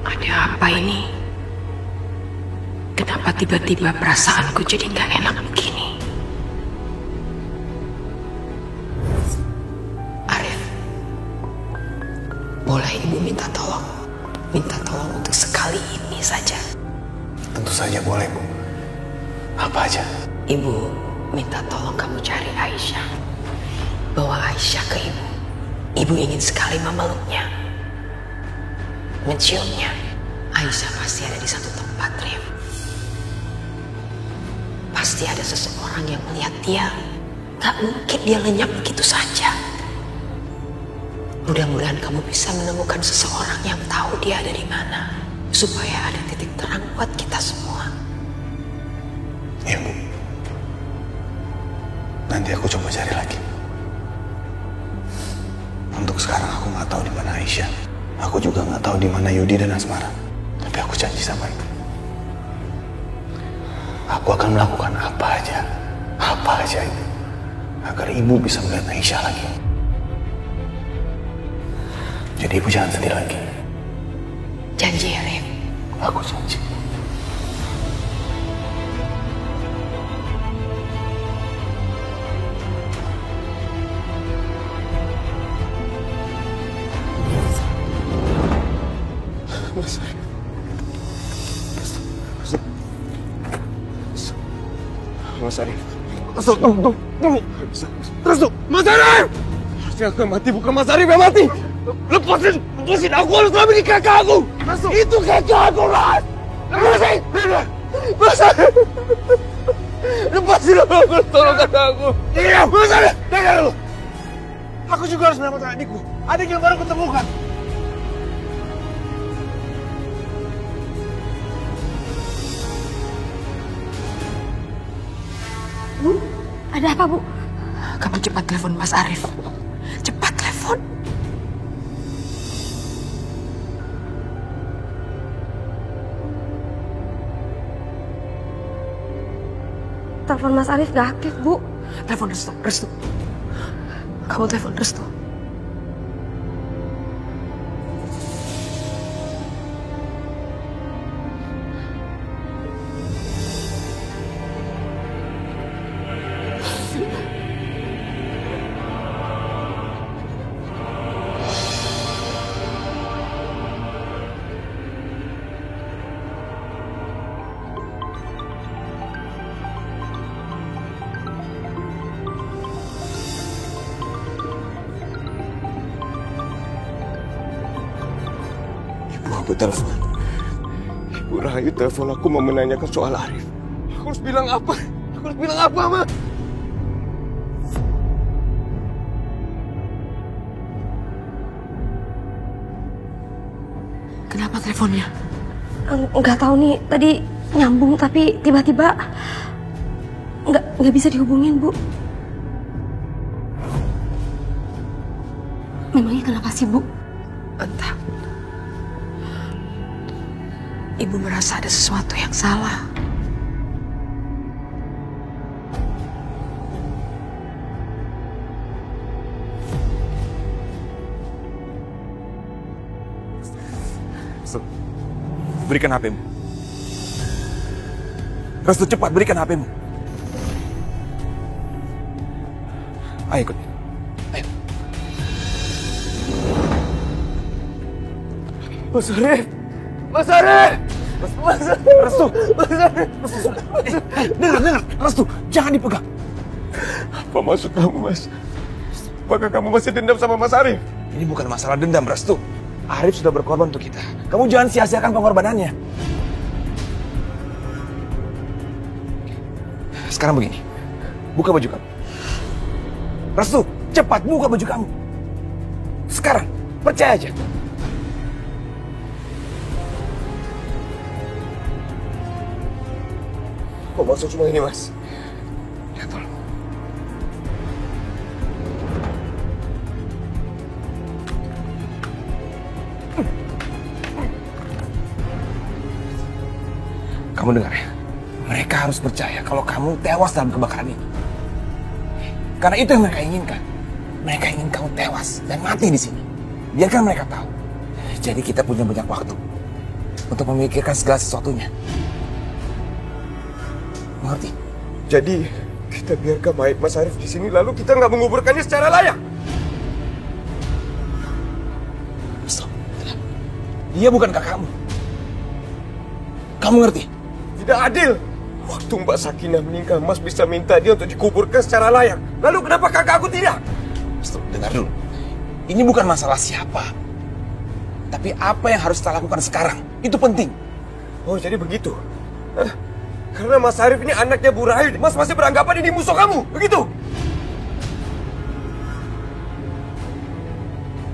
Ada apa ini? Kenapa tiba-tiba perasaanku jadi gak enak begini? Arif, boleh ibu minta tolong? Minta tolong untuk sekali ini saja. Tentu saja boleh, Bu. Apa aja? Ibu minta tolong kamu cari Aisyah. Bawa Aisyah ke ibu. Ibu ingin sekali memeluknya, menciumnya. Aisyah pasti ada di satu tempat, Rif. Pasti ada seseorang yang melihat dia. Gak mungkin dia lenyap begitu saja. Mudah-mudahan kamu bisa menemukan seseorang yang tahu dia ada di mana, supaya ada titik terang buat kita semua. Iya, Bu. Nanti aku coba cari lagi. Untuk sekarang aku nggak tahu di mana Aisyah. Aku juga nggak tahu di mana Yudi dan Asmara. Tapi aku janji sama Ibu, aku akan melakukan apa aja Ibu, agar Ibu bisa melihat Aisyah lagi. Jadi Ibu jangan sedih lagi. Janji ya, Rif? Aku janji. Mas Arif. Tunggu. Terus tuh, Mas Arif! Harusnya aku yang mati, bukan Mas Arif yang mati. Lepasin aku, harus selama ini kakak aku. Itu kakak aku, Mas. Lepasin. Mas Arif. Lepasin aku, tolong kakak aku. Iya, Mas Arif. Dengar dulu. Aku juga harus menyelamatkan adikku. Adik yang baru kutemukan. Bu, ada apa, Bu? Kamu cepat telepon Mas Arif. Cepat telepon. Telepon Mas Arif gak aktif, Bu. Telepon Restu. Kamu telepon Restu. Aku telepon. Ibu Rahayu telepon aku mau menanyakan soal Arif. Aku harus bilang apa? Ma? Kenapa teleponnya? Nggak tahu nih, tadi nyambung tapi tiba-tiba nggak bisa dihubungin, Bu. Memangnya kenapa sih, Bu? Entah. Ibu merasa ada sesuatu yang salah. Berikan HP-mu. Restu, cepat berikan HP-mu. Ayo ikut. Ayo. Mas Arif! Restu! Dengar, Restu, jangan dipegang. Apa maksud kamu, Mas? Apakah kamu masih dendam sama Mas Arif? Ini bukan masalah dendam, Restu. Arif sudah berkorban untuk kita. Kamu jangan sia-siakan pengorbanannya. Sekarang begini, buka baju kamu. Restu, cepat buka baju kamu. Sekarang, percaya aja. Apa maksud semua ini, Mas? Ya, tolong. Kamu dengar ya? Mereka harus percaya kalau kamu tewas dalam kebakaran ini. Karena itu yang mereka inginkan. Mereka ingin kamu tewas dan mati di sini. Biarkan mereka tahu. Jadi kita punya banyak waktu. untuk memikirkan segala sesuatunya. Mengerti? Jadi kita biarkan mayat Mas Arif di sini lalu kita nggak menguburkannya secara layak. Stop. Dia bukan kakakmu. Kamu ngerti? Tidak adil. Waktu Mbak Sakinah meninggal, Mas bisa minta dia untuk dikuburkan secara layak. Lalu kenapa kakak aku tidak? Stop, dengar dulu. Ini bukan masalah siapa. Tapi apa yang harus kita lakukan sekarang. Itu penting. Oh, jadi begitu? Hah? Karena Mas Arif ini anaknya Bu Rahil, Mas masih beranggapan ini musuh kamu, begitu?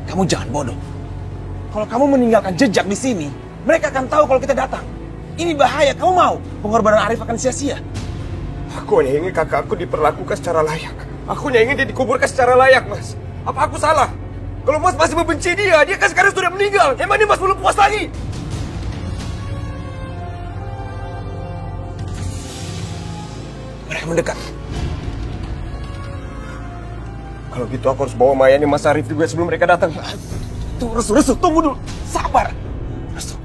Kamu jangan bodoh. Kalau kamu meninggalkan jejak di sini, mereka akan tahu kalau kita datang. Ini bahaya, kamu mau pengorbanan Arif akan sia-sia. Aku hanya ingin kakak aku diperlakukan secara layak. Aku hanya ingin dia dikuburkan secara layak, Mas. Apa aku salah? Kalau Mas masih membenci dia kan sekarang sudah meninggal. Emang ini Mas belum puas lagi? Mereka mendekat. Kalau gitu aku harus bawa mayatnya Mas Arif juga sebelum mereka datang. Tunggu, Restu, tunggu dulu. Sabar. Restu,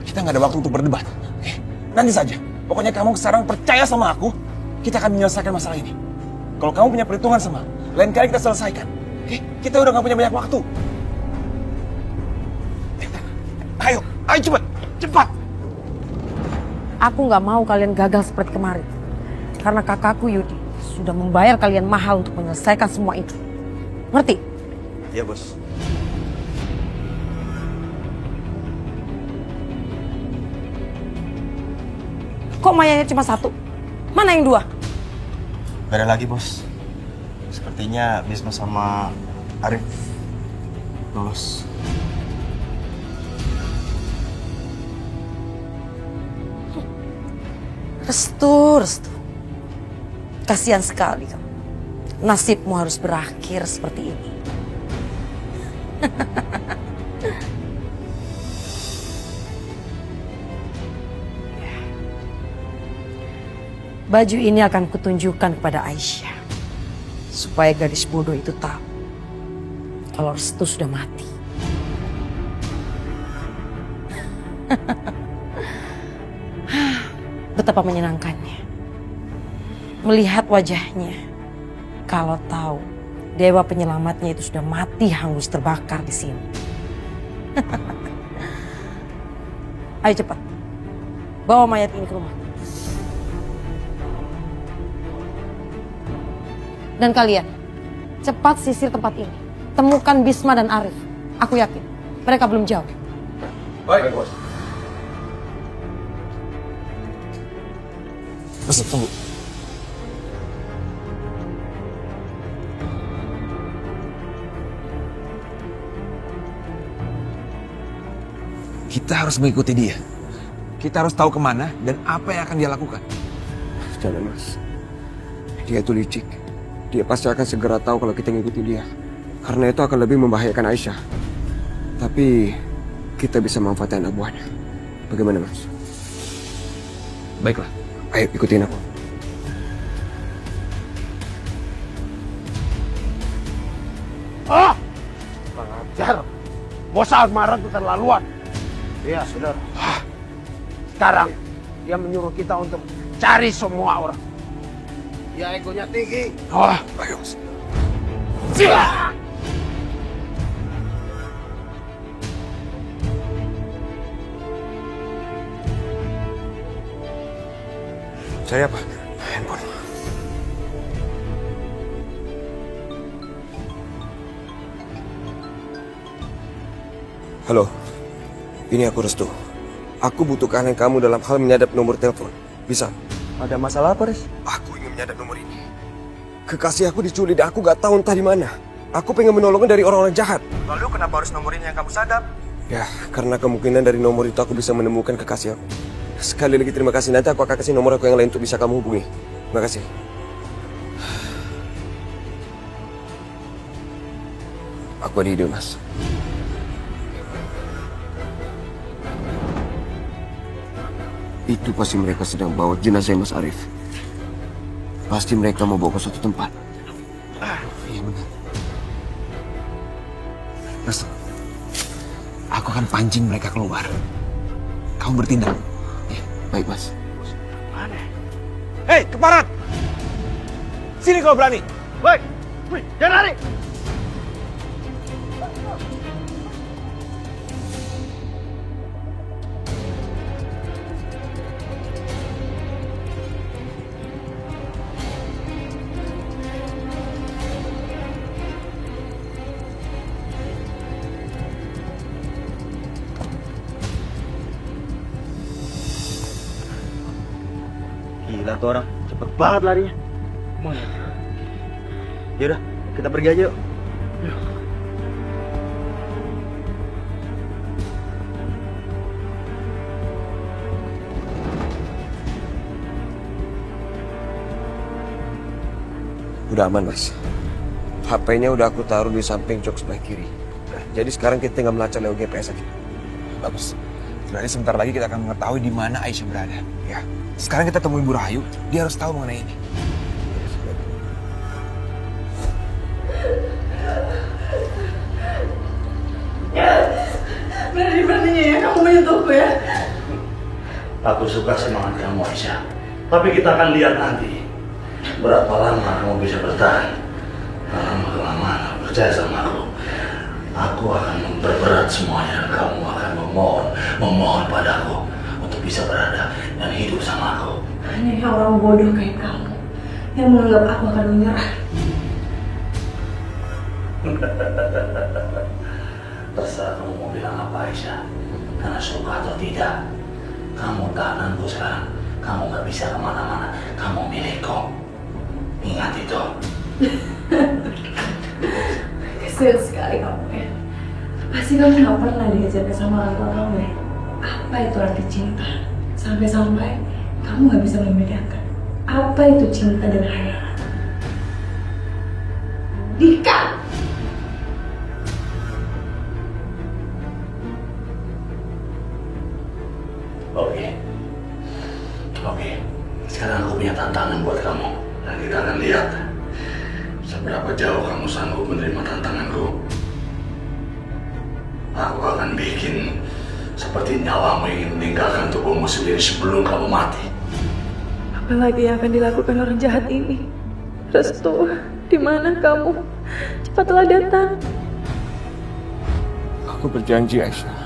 kita nggak ada waktu untuk berdebat. Oke? Nanti saja. Pokoknya kamu sekarang percaya sama aku, kita akan menyelesaikan masalah ini. Kalau kamu punya perhitungan sama, lain kali kita selesaikan. Oke? Kita udah nggak punya banyak waktu. Ayo cepat, cepat. Aku nggak mau kalian gagal seperti kemarin. Karena kakakku Yudi sudah membayar kalian mahal untuk menyelesaikan semua itu. Ngerti? Iya, Bos. Kok mayatnya cuma satu? Mana yang dua? Gak ada lagi, Bos. Sepertinya Bisma sama Arif lolos. Restu. Kasihan sekali kamu. Nasibmu harus berakhir seperti ini. Baju ini akan kutunjukkan kepada Aisyah. Supaya gadis bodoh itu tahu. Kalau Restu sudah mati. Betapa menyenangkannya. Melihat wajahnya. Kalau tahu dewa penyelamatnya itu sudah mati hangus terbakar di sini. Ayo cepat. Bawa mayat ini ke rumah. Dan kalian, cepat sisir tempat ini. Temukan Bisma dan Arif. Aku yakin, mereka belum jauh. Baik, Bos. Restu, tunggu. Kita harus mengikuti dia. Kita harus tahu kemana dan apa yang akan dia lakukan. Jangan, Mas. Dia itu licik. Dia pasti akan segera tahu kalau kita ngikutin dia. Karena itu akan lebih membahayakan Aisyah. Tapi kita bisa manfaatkan anak buahnya. Bagaimana, Mas? Baiklah. Ayo ikutin aku. Pengajar. Bos Almaran itu terlaluan. Iya, saudara. Sekarang dia menyuruh kita untuk cari semua orang. Dia egonya tinggi. Ayo, Mas. Cari apa? Handphone. Halo, ini aku Restu. Aku butuh kehadiran kamu dalam hal menyadap nomor telepon. Bisa? Ada masalah apa, Riz? Aku ingin menyadap nomor ini. Kekasih aku diculik dan aku gak tahu entah di mana. Aku pengen menolongnya dari orang-orang jahat. Lalu kenapa harus nomor ini yang kamu sadap? Ya, karena kemungkinan dari nomor itu aku bisa menemukan kekasih aku. Sekali lagi terima kasih. Nanti aku akan kasih nomor aku yang lain untuk bisa kamu hubungi. Terima kasih. Aku ada ide, Mas. Itu pasti mereka sedang bawa jenazah Mas Arif. Pasti mereka mau bawa ke suatu tempat. Iya benar. Restu, aku akan pancing mereka keluar. kamu bertindak. Baik, Mas. Mana? Hei, keparat! Sini kalau berani. Baik, wih, jangan lari. Gila tuh orang, cepet banget larinya. Yaudah, kita pergi aja yuk. Udah aman, Mas. HP-nya udah aku taruh di samping jok sebelah kiri. Jadi sekarang kita tinggal melacak lewat GPS aja. Bagus. Berarti sebentar lagi kita akan mengetahui di mana Aisyah berada. Ya. Sekarang kita temui Bu Rahayu. Dia harus tahu mengenai ini. Berani-beraninya ya kamu menyentuhku ya. Aku suka semangat kamu, Aisyah. Tapi kita akan lihat nanti berapa lama kamu bisa bertahan. Lama-kelamaan percaya sama aku. Aku akan memperberat semuanya. Kamu akan memohon padaku untuk bisa berada dan hidup sama aku. Hanya orang bodoh kayak kamu yang menganggap aku akan menyerah. Terserah kamu mau bilang apa, Aisyah. Karena suka atau tidak, kamu tahananku sekarang. Kamu gak bisa kemana-mana. Kamu milikku. Ingat itu. Kesian sekali kamu ya. Pasti kamu gak pernah diajarkan sama orang tua kamu ya. Apa itu arti cinta? Sampai-sampai kamu gak bisa membedakan apa itu cinta dan hayat. Dika! Oke. Sekarang aku punya tantangan buat kamu. Dan kita akan lihat seberapa jauh kamu sanggup menerima tantanganku. Aku akan bikin seperti nyawamu ingin meninggalkan tubuhmu sendiri sebelum kamu mati. Apalagi yang akan dilakukan orang jahat ini? Restu, di mana kamu? Cepatlah datang. Aku berjanji, Aisyah.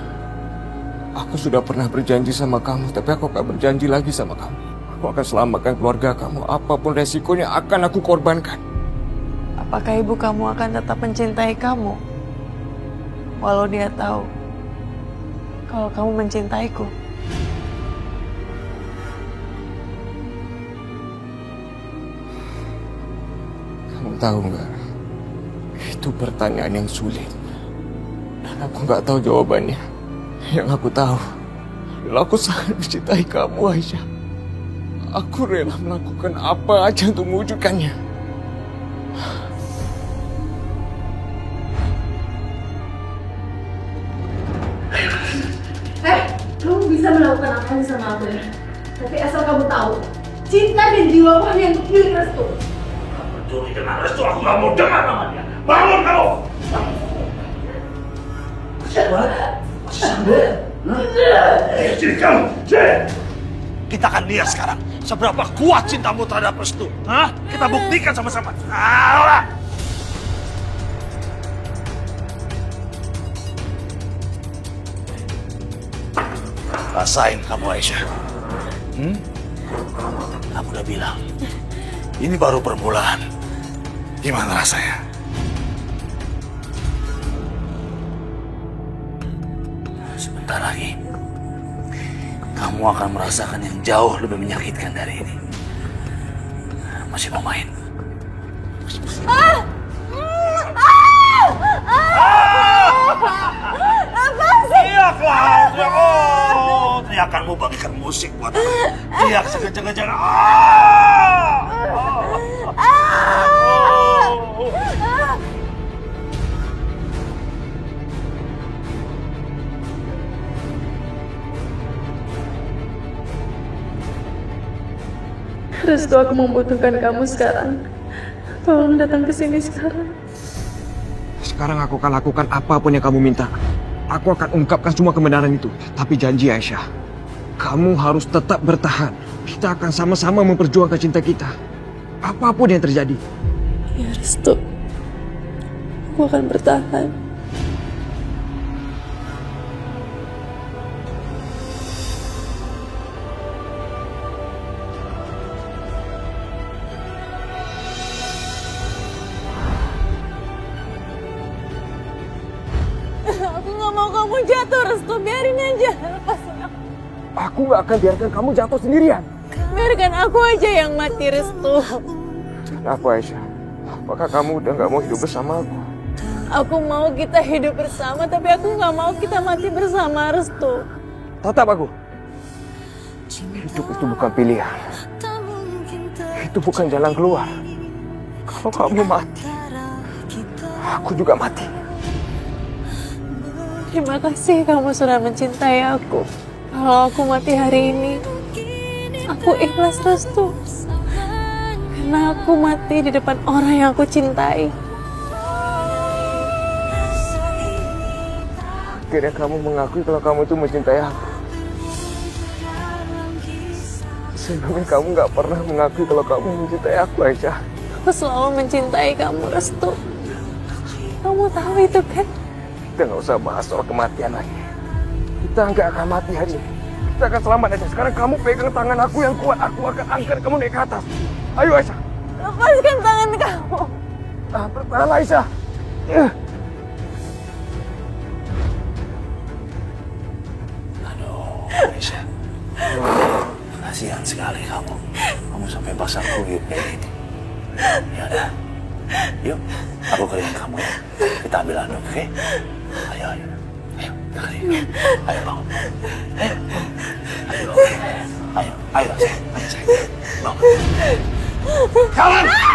Aku sudah pernah berjanji sama kamu, tapi aku akan berjanji lagi sama kamu. Aku akan selamatkan keluarga kamu, apapun resikonya akan aku korbankan. Apakah ibu kamu akan tetap mencintai kamu? Walau dia tahu kalau kamu mencintaiku. Kamu tahu nggak? Itu pertanyaan yang sulit. Dan aku nggak tahu jawabannya. Yang aku tahu, aku sangat mencintai kamu, Aisyah. Aku rela melakukan apa aja untuk mewujudkannya. Kamu bisa melakukan apa aja sama aku ya. Tapi asal kamu tahu, cinta dan jiwamu hanya untuk milik Restu. Gak peduli dengan Restu, aku gak mau dengar namanya. Bangun kamu! Masih banget? Masih sanggup? Ayo sini kamu, sini! Kita akan lihat sekarang seberapa kuat cintamu terhadap Restu. Hah? Kita buktikan sama-sama. Ayolah! Rasain kamu, Aisyah. Aku udah bilang, ini baru permulaan. Gimana rasanya? Sebentar lagi, kamu akan merasakan yang jauh lebih menyakitkan dari ini. Masih mau main? Teriaklah! Oh, teriakanmu bagikan musik buat aku. Teriak sekencang-kencang. Restu, aku membutuhkan kamu sekarang. Tolong datang ke sini sekarang. Sekarang aku akan lakukan apapun yang kamu minta. Aku akan ungkapkan semua kebenaran itu. Tapi janji, Aisyah, Kamu harus tetap bertahan. Kita akan sama-sama memperjuangkan cinta kita. Apapun yang terjadi. Ya Restu, aku akan bertahan. Aku gak mau kamu jatuh, Restu. Biarin aja. Lepasin aku. Aku gak akan biarkan kamu jatuh sendirian. Biarkan aku aja yang mati, Restu. Kenapa, Aisyah? Apakah kamu udah gak mau hidup bersama aku? Aku mau kita hidup bersama, tapi aku gak mau kita mati bersama, Restu. Tetap aku. Hidup itu bukan pilihan. Itu bukan jalan keluar. Kalau kamu mati, aku juga mati. Terima kasih kamu sudah mencintai aku. Kalau aku mati hari ini, aku ikhlas, Restu. Karena aku mati di depan orang yang aku cintai. Akhirnya kamu mengakui kalau kamu itu mencintai aku. Sebelumnya kamu gak pernah mengakui kalau kamu mencintai aku, Aisyah. Aku selalu mencintai kamu, Restu. Kamu tahu itu kan? Kita gak usah bahas soal kematian lagi. Kita gak akan mati hari ini. Kita akan selamat, Aisyah. Sekarang kamu pegang tangan aku yang kuat. Aku akan angkat kamu naik ke atas. Ayo, Aisyah. Lepaskan tangan kamu. Bertahan, Aisyah. Aduh, Aisyah. Kasihan sekali kamu. Kamu sampai basah kuyup kayak gini. Ya udah. Yuk, aku keringin kamu ya. Kita ambil anduk, oke? Ayo, ayo. Ayo, kita keringin. Ayo, bangun. Ayo. Ayo, ayo. Ayo, sayang. Ayo, sayang. Bangun. Jalan!